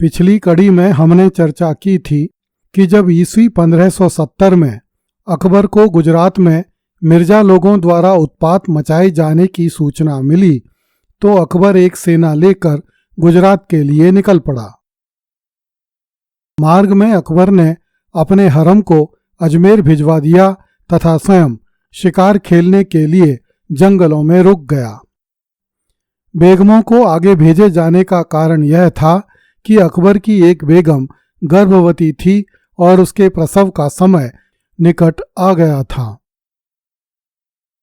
पिछली कड़ी में हमने चर्चा की थी कि जब ईस्वी 1570 में अकबर को गुजरात में मिर्जा लोगों द्वारा उत्पात मचाए जाने की सूचना मिली तो अकबर एक सेना लेकर गुजरात के लिए निकल पड़ा। मार्ग में अकबर ने अपने हरम को अजमेर भिजवा दिया तथा स्वयं शिकार खेलने के लिए जंगलों में रुक गया। बेगमों को आगे भेजे जाने का कारण यह था कि अकबर की एक बेगम गर्भवती थी और उसके प्रसव का समय निकट आ गया था।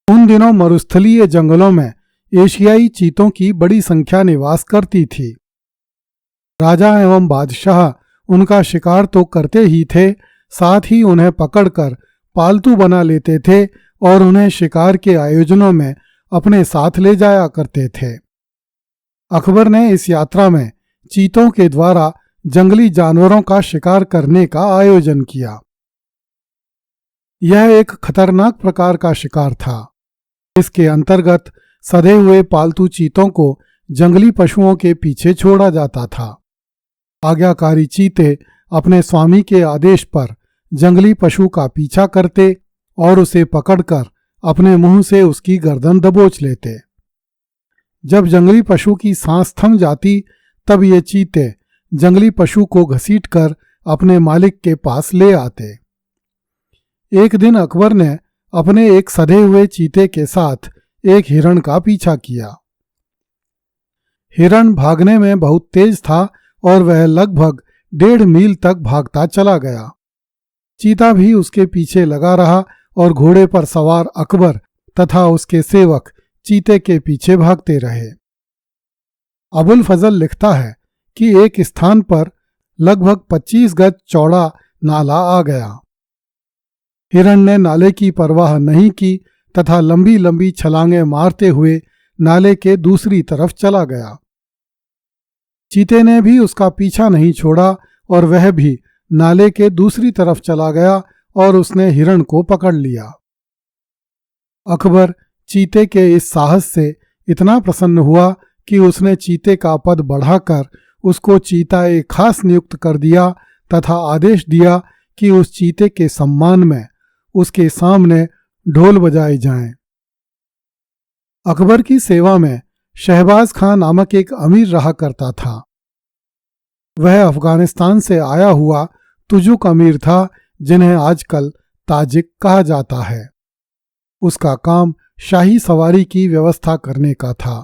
उन दिनों मरुस्थलीय जंगलों में एशियाई चीतों की बड़ी संख्या निवास करती थी। राजा एवं बादशाह उनका शिकार तो करते ही थे, साथ ही उन्हें पकड़कर पालतू बना लेते थे और उन्हें शिकार के आयोजनों में अपने साथ ले जाया करते थे। अकबर ने इस यात्रा में चीतों के द्वारा जंगली जानवरों का शिकार करने का आयोजन किया। यह एक खतरनाक प्रकार का शिकार था। इसके अंतर्गत सधे हुए पालतू चीतों को जंगली पशुओं के पीछे छोड़ा जाता था। आज्ञाकारी चीते अपने स्वामी के आदेश पर जंगली पशु का पीछा करते और उसे पकड़कर अपने मुंह से उसकी गर्दन दबोच लेते। जब जंगली पशु की सांस थम जाती तब ये चीते जंगली पशु को घसीटकर अपने मालिक के पास ले आते। एक दिन अकबर ने अपने एक सधे हुए चीते के साथ एक हिरण का पीछा किया। हिरण भागने में बहुत तेज था और वह लगभग 1.5 मील तक भागता चला गया। चीता भी उसके पीछे लगा रहा और घोड़े पर सवार अकबर तथा उसके सेवक चीते के पीछे भागते रहे। अबुल फजल लिखता है कि एक स्थान पर लगभग 25 गज चौड़ा नाला आ गया। हिरण ने नाले की परवाह नहीं की तथा लंबी लंबी छलांगें मारते हुए नाले के दूसरी तरफ चला गया। चीते ने भी उसका पीछा नहीं छोड़ा और वह भी नाले के दूसरी तरफ चला गया और उसने हिरण को पकड़ लिया। अकबर चीते के इस साहस से इतना प्रसन्न हुआ कि उसने चीते का पद बढ़ाकर उसको चीता एक खास नियुक्त कर दिया तथा आदेश दिया कि उस चीते के सम्मान में उसके सामने ढोल बजाए जाएं। अकबर की सेवा में शहबाज खां नामक एक अमीर रहा करता था। वह अफगानिस्तान से आया हुआ तुजुक अमीर था, जिन्हें आजकल ताजिक कहा जाता है। उसका काम शाही सवारी की व्यवस्था करने का था।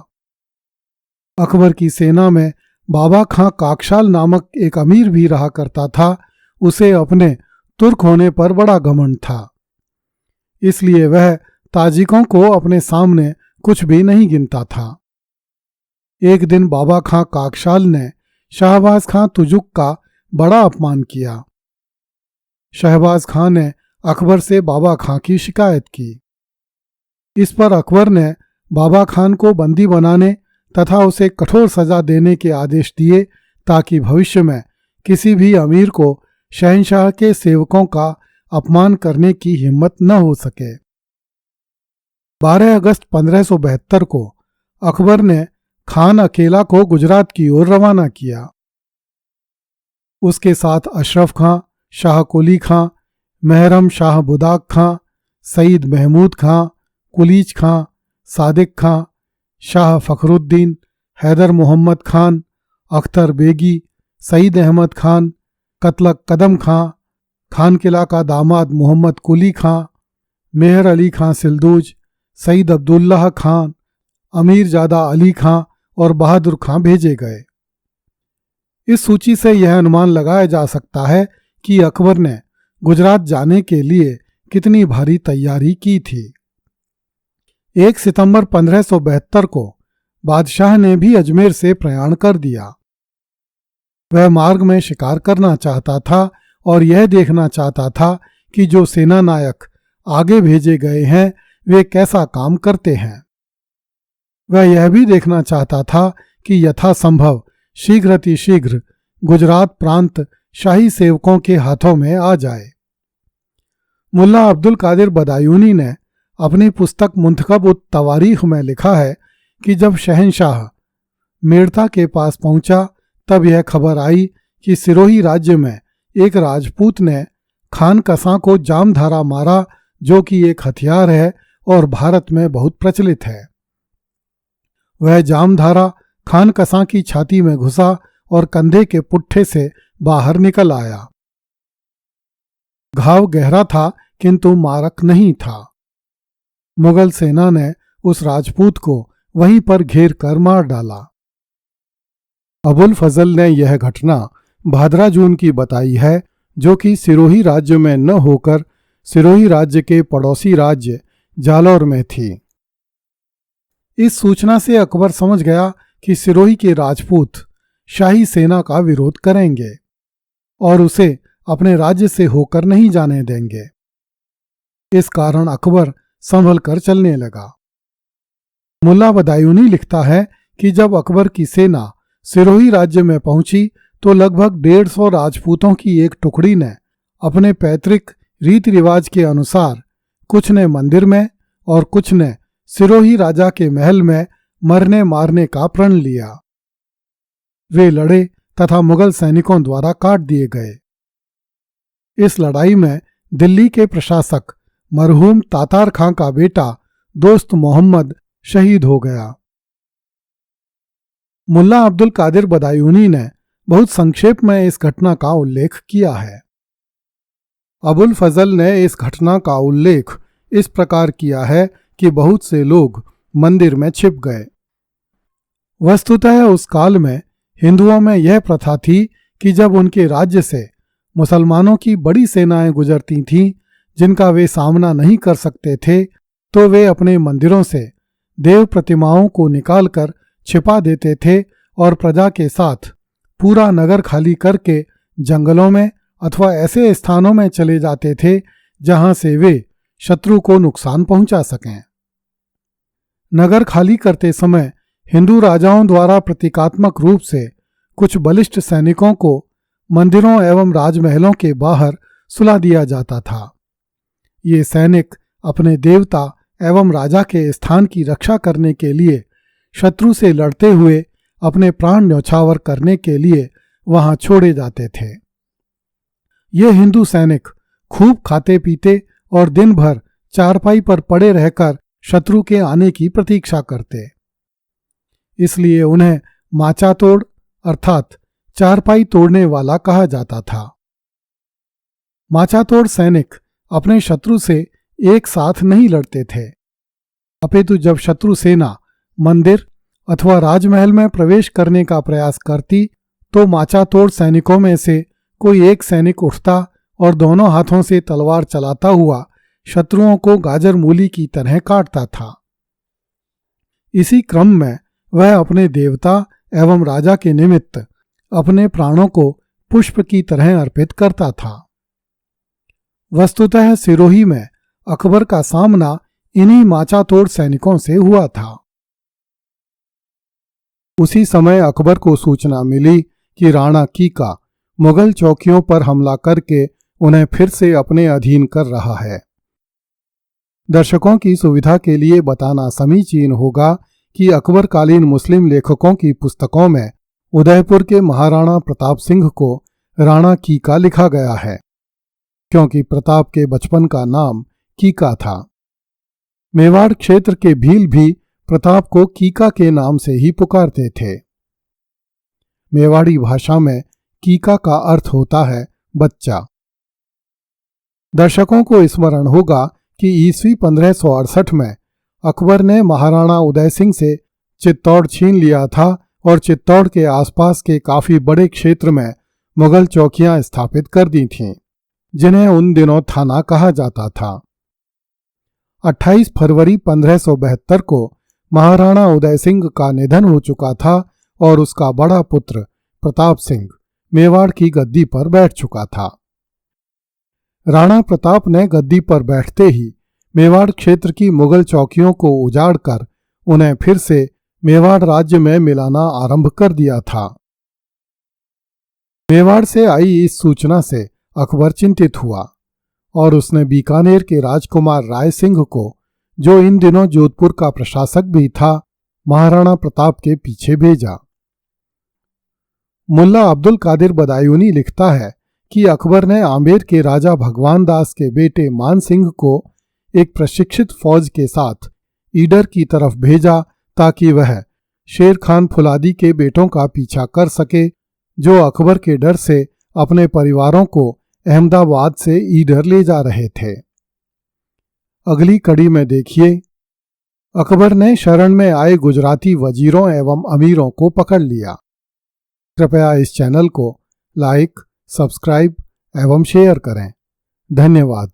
अकबर की सेना में बाबा खां काकशाल नामक एक अमीर भी रहा करता था। उसे अपने तुर्क होने पर बड़ा घमंड था, इसलिए वह ताजिकों को अपने सामने कुछ भी नहीं गिनता था। एक दिन बाबा खां काकशाल ने शहबाज खां तुजुक का बड़ा अपमान किया। शहबाज खां ने अकबर से बाबा खां की शिकायत की। इस पर अकबर ने बाबा खान को बंदी बनाने तथा उसे कठोर सजा देने के आदेश दिए ताकि भविष्य में किसी भी अमीर को शहंशाह के सेवकों का अपमान करने की हिम्मत न हो सके। 12 अगस्त 1572 को अकबर ने खान अकेला को गुजरात की ओर रवाना किया। उसके साथ अशरफ खां, शाह कुली खां, महरम शाह बुदाक खां, सईद महमूद खां, कुलीच खां, सादिक खां, शाह फखरुद्दीन, हैदर मोहम्मद खान, अख्तर बेगी, सईद अहमद खान, कतलक कदम खां, खान किला का दामाद मोहम्मद कुली खां, मेहर अली खां सिलदूज, सईद अब्दुल्लाह खान, अमीर जादा अली खां और बहादुर खां भेजे गए। इस सूची से यह अनुमान लगाया जा सकता है कि अकबर ने गुजरात जाने के लिए कितनी भारी तैयारी की थी। 1 सितंबर 1572 को बादशाह ने भी अजमेर से प्रयाण कर दिया। वह मार्ग में शिकार करना चाहता था और यह देखना चाहता था कि जो सेना नायक आगे भेजे गए हैं वे कैसा काम करते हैं। वह यह भी देखना चाहता था कि यथासंभव शीघ्र गुजरात प्रांत शाही सेवकों के हाथों में आ जाए। मुल्ला अब्दुल कादिर बदायूनी ने अपनी पुस्तक मुंतखब उत तवारीख में लिखा है कि जब शहंशाह मेड़ता के पास पहुंचा तब यह खबर आई कि सिरोही राज्य में एक राजपूत ने खान कसां को जामधारा मारा, जो कि एक हथियार है और भारत में बहुत प्रचलित है। वह जामधारा खान कसां की छाती में घुसा और कंधे के पुट्ठे से बाहर निकल आया। घाव गहरा था किंतु मारक नहीं था। मुगल सेना ने उस राजपूत को वहीं पर घेर कर मार डाला। अबुल फजल ने यह घटना भादरा जून की बताई है, जो कि सिरोही राज्य में न होकर सिरोही राज्य के पड़ोसी राज्य जालौर में थी। इस सूचना से अकबर समझ गया कि सिरोही के राजपूत शाही सेना का विरोध करेंगे और उसे अपने राज्य से होकर नहीं जाने देंगे। इस कारण अकबर संभल कर चलने लगा। मुल्ला बदायूनी लिखता है कि जब अकबर की सेना सिरोही राज्य में पहुंची तो लगभग 150 राजपूतों की एक टुकड़ी ने अपने पैतृक रीति रिवाज के अनुसार कुछ ने मंदिर में और कुछ ने सिरोही राजा के महल में मरने मारने का प्रण लिया। वे लड़े तथा मुगल सैनिकों द्वारा काट दिए गए। इस लड़ाई में दिल्ली के प्रशासक मरहूम तातार खां का बेटा दोस्त मोहम्मद शहीद हो गया। मुल्ला अब्दुल कादिर बदायूनी ने बहुत संक्षेप में इस घटना का उल्लेख किया है। अबुल फजल ने इस घटना का उल्लेख इस प्रकार किया है कि बहुत से लोग मंदिर में छिप गए। वस्तुतः उस काल में हिंदुओं में यह प्रथा थी कि जब उनके राज्य से मुसलमानों की बड़ी सेनाएं गुजरती थीं, जिनका वे सामना नहीं कर सकते थे, तो वे अपने मंदिरों से देव प्रतिमाओं को निकालकर छिपा देते थे और प्रजा के साथ पूरा नगर खाली करके जंगलों में अथवा ऐसे स्थानों में चले जाते थे जहां से वे शत्रु को नुकसान पहुंचा सकें। नगर खाली करते समय हिंदू राजाओं द्वारा प्रतीकात्मक रूप से कुछ बलिष्ठ सैनिकों को मंदिरों एवं राजमहलों के बाहर सुला दिया जाता था। ये सैनिक अपने देवता एवं राजा के स्थान की रक्षा करने के लिए शत्रु से लड़ते हुए अपने प्राण न्यौछावर करने के लिए वहां छोड़े जाते थे। ये हिंदू सैनिक खूब खाते पीते और दिन भर चारपाई पर पड़े रहकर शत्रु के आने की प्रतीक्षा करते। इसलिए उन्हें माचातोड़ अर्थात चारपाई तोड़ने वाला कहा जाता था। माचातोड़ सैनिक अपने शत्रु से एक साथ नहीं लड़ते थे, अपितु जब शत्रु सेना मंदिर अथवा राजमहल में प्रवेश करने का प्रयास करती तो माचातोड़ सैनिकों में से कोई एक सैनिक उठता और दोनों हाथों से तलवार चलाता हुआ शत्रुओं को गाजर मूली की तरह काटता था। इसी क्रम में वह अपने देवता एवं राजा के निमित्त अपने प्राणों को पुष्प की तरह अर्पित करता था। वस्तुतः सिरोही में अकबर का सामना इन्हीं माचातोड़ सैनिकों से हुआ था। उसी समय अकबर को सूचना मिली कि राणा कीका मुगल चौकियों पर हमला करके उन्हें फिर से अपने अधीन कर रहा है। दर्शकों की सुविधा के लिए बताना समीचीन होगा कि अकबरकालीन मुस्लिम लेखकों की पुस्तकों में उदयपुर के महाराणा प्रताप सिंह को राणा कीका लिखा गया है, क्योंकि प्रताप के बचपन का नाम कीका था। मेवाड़ क्षेत्र के भील भी प्रताप को कीका के नाम से ही पुकारते थे। मेवाड़ी भाषा में कीका का अर्थ होता है बच्चा। दर्शकों को स्मरण होगा कि ईस्वी 1568 में अकबर ने महाराणा उदय सिंह से चित्तौड़ छीन लिया था और चित्तौड़ के आसपास के काफी बड़े क्षेत्र में मुगल चौकियां स्थापित कर दी थीं, जिन्हें उन दिनों थाना कहा जाता था। 28 फरवरी 1572 को महाराणा उदय सिंह का निधन हो चुका था और उसका बड़ा पुत्र प्रताप सिंह मेवाड़ की गद्दी पर बैठ चुका था। राणा प्रताप ने गद्दी पर बैठते ही मेवाड़ क्षेत्र की मुगल चौकियों को उजाड़कर उन्हें फिर से मेवाड़ राज्य में मिलाना आरंभ कर दिया था। मेवाड़ से आई इस सूचना से अकबर चिंतित हुआ और उसने बीकानेर के राजकुमार राय सिंह को, जो इन दिनों जोधपुर का प्रशासक भी था, महाराणा प्रताप के पीछे भेजा। मुल्ला अब्दुल कादिर बदायूनी लिखता है कि अकबर ने आमेर के राजा भगवान दास के बेटे मान सिंह को एक प्रशिक्षित फौज के साथ ईडर की तरफ भेजा ताकि वह शेर खान फुलादी के बेटों का पीछा कर सके, जो अकबर के डर से अपने परिवारों को अहमदाबाद से ईडर ले जा रहे थे। अगली कड़ी में देखिए, अकबर ने शरण में आए गुजराती वजीरों एवं अमीरों को पकड़ लिया। कृपया इस चैनल को लाइक, सब्सक्राइब एवं शेयर करें। धन्यवाद।